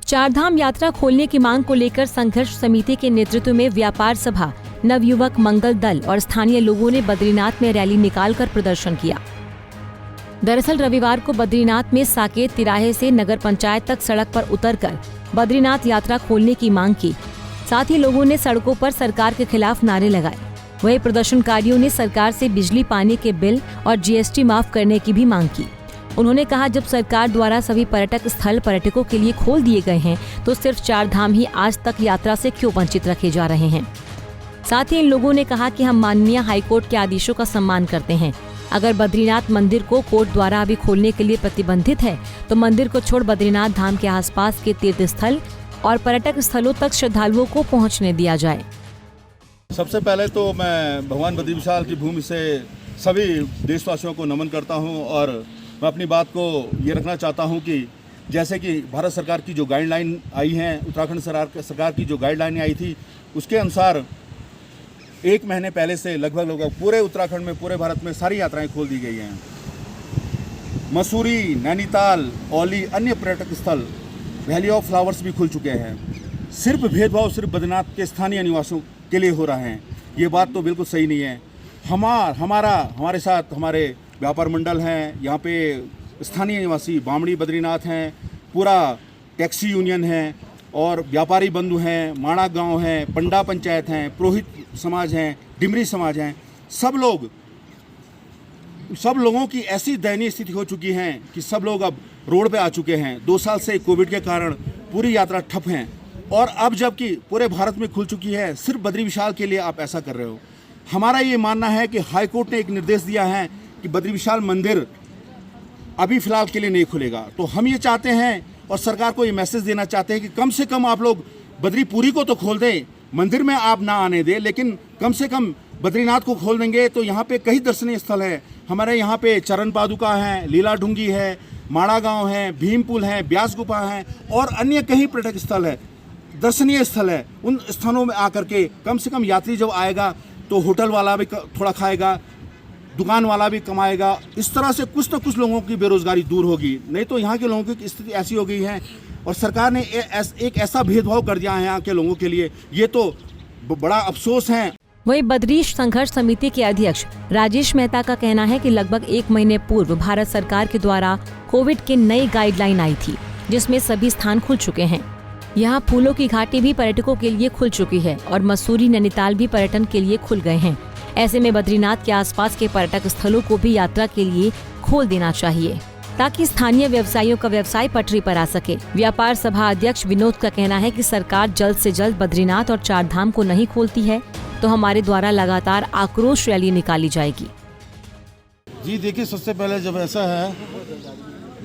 चारधाम यात्रा खोलने की मांग को लेकर संघर्ष समिति के नेतृत्व में व्यापार सभा, नवयुवक मंगल दल और स्थानीय लोगों ने बद्रीनाथ में रैली निकालकर प्रदर्शन किया। दरअसल रविवार को बद्रीनाथ में साकेत तिराहे से नगर पंचायत तक सड़क पर उतरकर बद्रीनाथ यात्रा खोलने की मांग की। साथ ही लोगों ने सड़कों पर सरकार के खिलाफ नारे लगाए। वहीं प्रदर्शनकारियों ने सरकार से बिजली पानी के बिल और जीएसटी माफ करने की भी मांग की। उन्होंने कहा, जब सरकार द्वारा सभी पर्यटक स्थल पर्यटकों के लिए खोल दिए गए हैं तो सिर्फ चारधाम ही आज तक यात्रा से क्यों वंचित रखे जा रहे हैं। साथ ही इन लोगों ने कहा कि हम माननीय हाईकोर्ट के आदेशों का सम्मान करते हैं। अगर बद्रीनाथ मंदिर को कोर्ट द्वारा अभी खोलने के लिए प्रतिबंधित है तो मंदिर को छोड़ बद्रीनाथ धाम के आसपास के तीर्थ स्थल और पर्यटक स्थलों तक श्रद्धालुओं को पहुंचने दिया जाए। सबसे पहले तो मैं भगवान बद्री विशाल की भूमि से सभी देशवासियों को नमन करता हूं और मैं अपनी बात को ये रखना चाहता हूं कि जैसे कि भारत सरकार की जो गाइडलाइन आई हैं, उत्तराखंड सरकार की जो गाइडलाइन आई थी, उसके अनुसार 1 महीने पहले से लगभग पूरे उत्तराखंड में, पूरे भारत में सारी यात्राएं खोल दी गई हैं। मसूरी, नैनीताल, औली, अन्य पर्यटक स्थल, वैली ऑफ फ्लावर्स भी खुल चुके हैं। सिर्फ भेदभाव सिर्फ बद्रीनाथ के स्थानीय निवासियों के लिए हो रहा है। ये बात तो बिल्कुल सही नहीं है। हमारे साथ हमारे व्यापार मंडल हैं, यहाँ पे स्थानीय निवासी बामड़ी बद्रीनाथ हैं, पूरा टैक्सी यूनियन है और व्यापारी बंधु हैं, माणा गांव हैं, पंडा पंचायत हैं, पुरोहित समाज हैं, डिमरी समाज हैं। सब लोगों की ऐसी दयनीय स्थिति हो चुकी है कि सब लोग अब रोड पे आ चुके हैं। 2 साल से कोविड के कारण पूरी यात्रा ठप हैं और अब जबकि पूरे भारत में खुल चुकी है, सिर्फ बद्री विशाल के लिए आप ऐसा कर रहे हो। हमारा ये मानना है कि हाईकोर्ट ने एक निर्देश दिया है कि बद्री विशाल मंदिर अभी फिलहाल के लिए नहीं खुलेगा। तो हम ये चाहते हैं और सरकार को ये मैसेज देना चाहते हैं कि कम से कम आप लोग बद्रीपुरी को तो खोल दें, मंदिर में आप ना आने दें, लेकिन कम से कम बद्रीनाथ को खोल देंगे तो यहाँ पे कई दर्शनीय स्थल है। हमारे यहाँ पे चरण पादुका है, लीला ढूंगी है, माणा गांव है, भीमपुल है, ब्यास गुफा है और अन्य कई पर्यटक स्थल है, दर्शनीय स्थल है। उन स्थानों में आकर के कम से कम यात्री जब आएगा तो होटल वाला भी थोड़ा खाएगा, दुकान वाला भी कमाएगा। इस तरह से कुछ न कुछ लोगों की बेरोजगारी दूर होगी। नहीं तो यहाँ के लोगों की स्थिति ऐसी हो गई है और सरकार ने एक ऐसा भेदभाव कर दिया है यहाँ के लोगों के लिए, ये तो बड़ा अफसोस है। वहीं बद्री संघर्ष समिति के अध्यक्ष राजेश मेहता का कहना है कि लगभग 1 महीने पूर्व भारत सरकार के द्वारा कोविड की नई गाइडलाइन आई थी, जिसमें सभी स्थान खुल चुके हैं। यहाँ फूलों की घाटी भी पर्यटकों के लिए खुल चुकी है और मसूरी, नैनीताल भी पर्यटन के लिए खुल गए हैं। ऐसे में बद्रीनाथ के आसपास के पर्यटक स्थलों को भी यात्रा के लिए खोल देना चाहिए ताकि स्थानीय व्यवसायियों का व्यवसाय पटरी पर आ सके। व्यापार सभा अध्यक्ष विनोद का कहना है कि सरकार जल्द से जल्द बद्रीनाथ और चारधाम को नहीं खोलती है तो हमारे द्वारा लगातार आक्रोश रैली निकाली जाएगी। जी देखिए, सबसे पहले जब ऐसा है,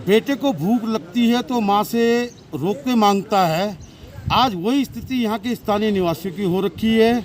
बेटे को भूख लगती है तो माँ से रोक के मांगता है। आज वही स्थिति यहाँ के स्थानीय निवासियों की हो रखी है।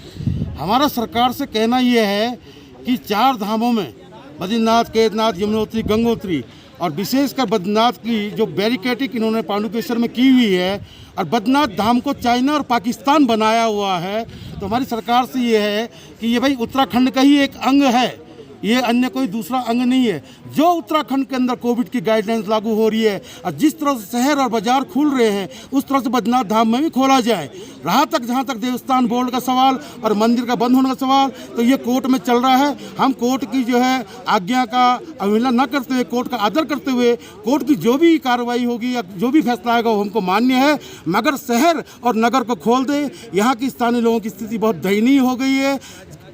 हमारा सरकार से कहना यह है कि 4 धामों में बद्रीनाथ, केदारनाथ, यमुनोत्री, गंगोत्री और विशेषकर बद्रीनाथ की जो बैरिकेडिंग इन्होंने पांडुकेश्वर में की हुई है और बद्रीनाथ धाम को चाइना और पाकिस्तान बनाया हुआ है, तो हमारी सरकार से ये है कि ये भाई उत्तराखंड का ही एक अंग है, ये अन्य कोई दूसरा अंग नहीं है। जो उत्तराखंड के अंदर कोविड की गाइडलाइंस लागू हो रही है और जिस तरह से शहर और बाजार खुल रहे हैं उस तरह से बद्रीनाथ धाम में भी खोला जाए। जहाँ तक देवस्थान बोर्ड का सवाल और मंदिर का बंद होने का सवाल, तो ये कोर्ट में चल रहा है। हम कोर्ट की जो है आज्ञा का अवहेलना न करते हुए, कोर्ट का आदर करते हुए, कोर्ट की जो भी कार्रवाई होगी या जो भी फैसला आएगा वो हमको मान्य है, मगर शहर और नगर को खोल दे। यहाँ की स्थानीय लोगों की स्थिति बहुत दयनीय हो गई है।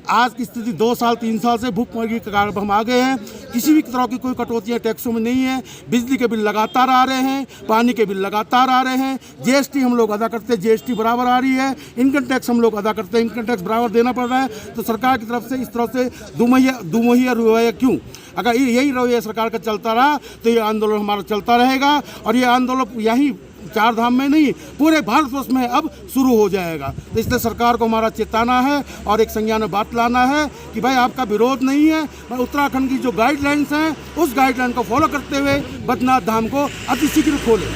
आज की स्थिति 2 साल 3 साल से भूखमरी के कारण हम आ गए हैं। किसी भी तरह की कोई कटौतियाँ टैक्सों में नहीं है। बिजली के बिल लगातार आ रहे हैं, पानी के बिल लगातार आ रहे हैं, जीएसटी हम लोग अदा करते हैं, जीएसटी बराबर आ रही है, इनकम टैक्स हम लोग अदा करते हैं, इनकम टैक्स बराबर देना पड़ रहा है। तो सरकार की तरफ से इस तरह से दुमुहिया रवैया क्यों? अगर यही रवैया सरकार का चलता रहा तो ये आंदोलन हमारा चलता रहेगा और ये आंदोलन यही 4 धाम में नहीं, पूरे भारतवर्ष में अब शुरू हो जाएगा। तो इसलिए सरकार को हमारा चेताना है और एक संज्ञान में बात लाना है कि भाई आपका विरोध नहीं है, पर उत्तराखंड की जो गाइडलाइंस हैं उस गाइडलाइन को फॉलो करते हुए बद्रीनाथ धाम को अतिशीघ्र खोलें।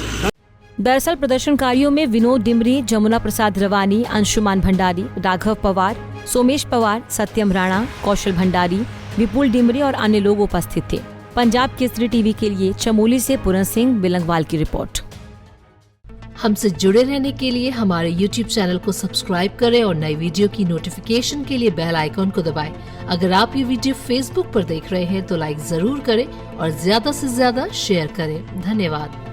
दरअसल प्रदर्शनकारियों में विनोद डिमरी, जमुना प्रसाद रवानी, अंशुमान भंडारी, राघव पवार, सोमेश पवार, सत्यम राणा, कौशल भंडारी, विपुल डिमरी और अन्य लोग उपस्थित थे। पंजाब केसरी टीवी के लिए चमोली से पूरन सिंह बिलंगवाल की रिपोर्ट। हमसे जुड़े रहने के लिए हमारे YouTube चैनल को सब्सक्राइब करें और नई वीडियो की नोटिफिकेशन के लिए बेल आइकॉन को दबाएं। अगर आप ये वीडियो Facebook पर देख रहे हैं तो लाइक जरूर करें और ज्यादा से ज्यादा शेयर करें। धन्यवाद।